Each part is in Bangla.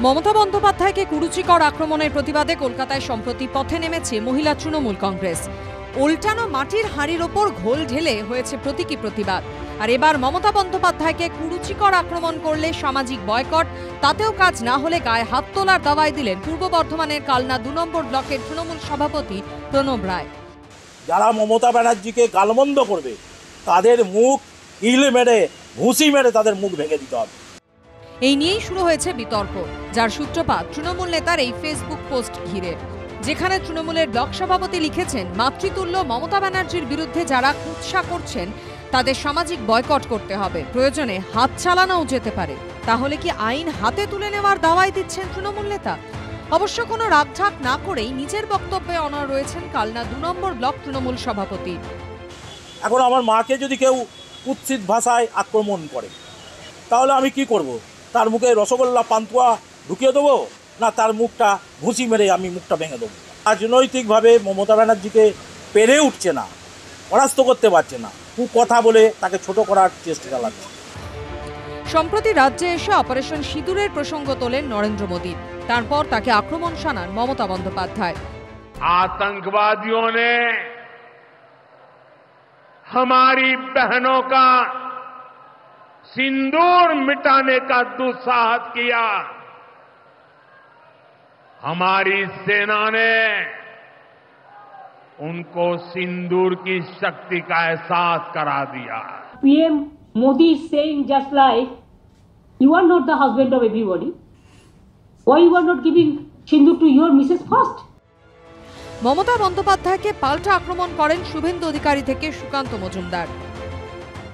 মমতা বন্দ্যোপাধ্যায়কে কুরুচিকর আক্রমণের প্রতিবাদে কলকাতায় সম্প্রতি পথে নেমেছে মহিলা তৃণমূল কংগ্রেস। উল্টানো মাটির হাঁড়ির ওপর ঘোল ঢেলে হয়েছে প্রতীকী প্রতিবাদ। আর এবার মমতা বন্দ্যোপাধ্যায়কে কুরুচিকর আক্রমণ করলে সামাজিক বয়কট, তাতেও কাজ না হলে গায়ে হাত তোলার দাওয়াই দিলেন পূর্ব বর্ধমানের কালনা ২ নম্বর ব্লকের তৃণমূল সভাপতি প্রণব রায়। যারা মমতা ব্যানার্জিকে গালমন্দ করবে তাদের মুখ ইল মেরে ঘুষি মেরে তাদের মুখ ভেঙে দিতে হবে। এই নিয়েই শুরু হয়েছে বিতর্ক, যার সূত্রপাত তৃণমূল নেতার এই ফেসবুক পোস্ট ঘিরে, যেখানে তৃণমূলের ব্লক সভাপতি লিখেছেন, মাতৃতুল্য মমতা ব্যানার্জির বিরুদ্ধে যারা কুৎসা করছেন তাদের সামাজিক বয়কট করতে হবে, প্রয়োজনে হাত চালানোও যেতে পারে। তাহলে কি আইন হাতে তুলে নেওয়ার দাওয়াই দিচ্ছেন তৃণমূল নেতা? অবশ্য কোনো রাগঢাক না করেই নিজের বক্তব্যে অনড় রয়েছেন কালনা ২ নম্বর ব্লক তৃণমূল সভাপতি। এখন আমার মাকে যদি কেউ কুৎসিত ভাষায় আক্রমণ করে তাহলে আমি কি করব? তার মুখে রসগোল্লা পান্তুয়া ঢুকিয়ে দেবো, না তার মুখটা ঘুষি মেরে আমি মুখটা ভেঙে দেবো? রাজনৈতিকভাবে মমতা ব্যানার্জিকে পেরে উঠছে না, পরাস্ত করতে পারছে না, কথা বলে তাকে ছোট করার চেষ্টা চালাচ্ছে। সম্প্রতি রাজ্যে এসে অপারেশন সিঁদুরের প্রসঙ্গ তোলেন নরেন্দ্র মোদী। তারপর তাকে আক্রমণ শানান মমতা বন্দ্যোপাধ্যায়। आतंकवादियों ने हमारी बहनों का सिंदूर मिटाने का दुस्साहस किया। हमारी सेना ने उनको सिंदूर की शक्ति का एहसास करा दिया। PM Modi is saying just like, you are not the husband of everybody. Why you are not giving sindoor to your Mrs. first? Mamata বন্দ্যোপাধ্যায়কে পাল্টা আক্রমণ করেন শুভেন্দু অধিকারী থেকে সুকান্ত মজুমদার।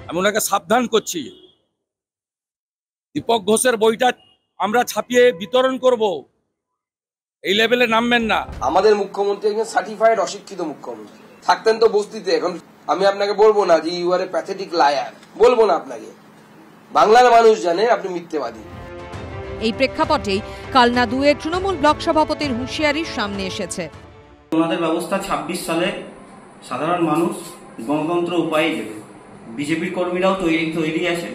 আমি ওনাকে সাবধান করছি, দীপক ঘোষের বইটা আমরা ছাপিয়ে বিতরণ করব, এই লেভেলে নামবেন না। আমাদের মুখ্যমন্ত্রী একজন সার্টিফাইড অশিক্ষিত মুখ্যমন্ত্রী, থাকতেন তো বস্তিতে। এখন আমি আপনাকে বলবো না যে you are a pathetic liar, বলবো না আপনাকে, বাংলার মানুষ জানে আপনি মিথ্যেবাদী। এই প্রেক্ষাপটেই কালনা ২ এর তৃণমূল ব্লক সভাপতির হুঁশিয়ারি সামনে এসেছে। ওনাদের ব্যবস্থা ২৬ সালে সাধারণ মানুষ গণতন্ত্র উপায়ে দেবে। বিজেপি কর্মীরাও তৈরি আছে।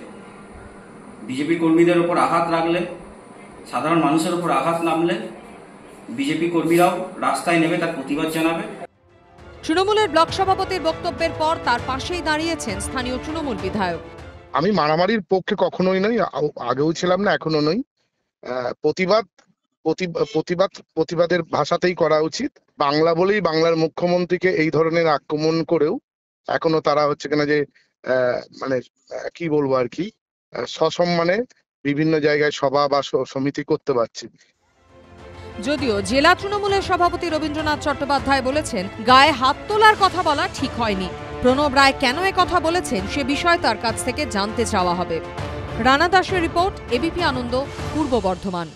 বিজেপি কর্মীদের উপর আঘাত রাখলে, সাধারণ মানুষের উপর আঘাত নামলে বিজেপি কর্মীরাও রাস্তায় নেমে তার প্রতিবাদ জানাবে। তৃণমূলের ব্লক সভাপতির বক্তব্যের পর তার পাশেই দাঁড়িয়েছেন স্থানীয় তৃণমূল বিধায়ক। আমি মারামারির পক্ষে কখনোই নই, আগেও ছিলাম না, এখনো নই। প্রতিবাদের ভাষাতেই করা উচিত। বাংলা বলেই বাংলার মুখ্যমন্ত্রীকে এই ধরনের আক্রমণ করেও এখনো তারা হচ্ছে কিনা যে মানে কি বলবো আর কি, সসম্মানে বিভিন্ন জায়গায় সভা বা সমিতি করতে পারছে। যদিও জেলা তৃণমূলের সভাপতি রবীন্দ্রনাথ চট্টোপাধ্যায় বলেছেন, গায়ে হাত তোলার কথা বলা ঠিক হয়নি। প্রণব রায় কেন কথা বলেছেন সে বিষয়ে তার কাছ থেকে জানতে চাওয়া হবে। রানা দাসের রিপোর্ট, এবিপি আনন্দ, পূর্ব বর্ধমান।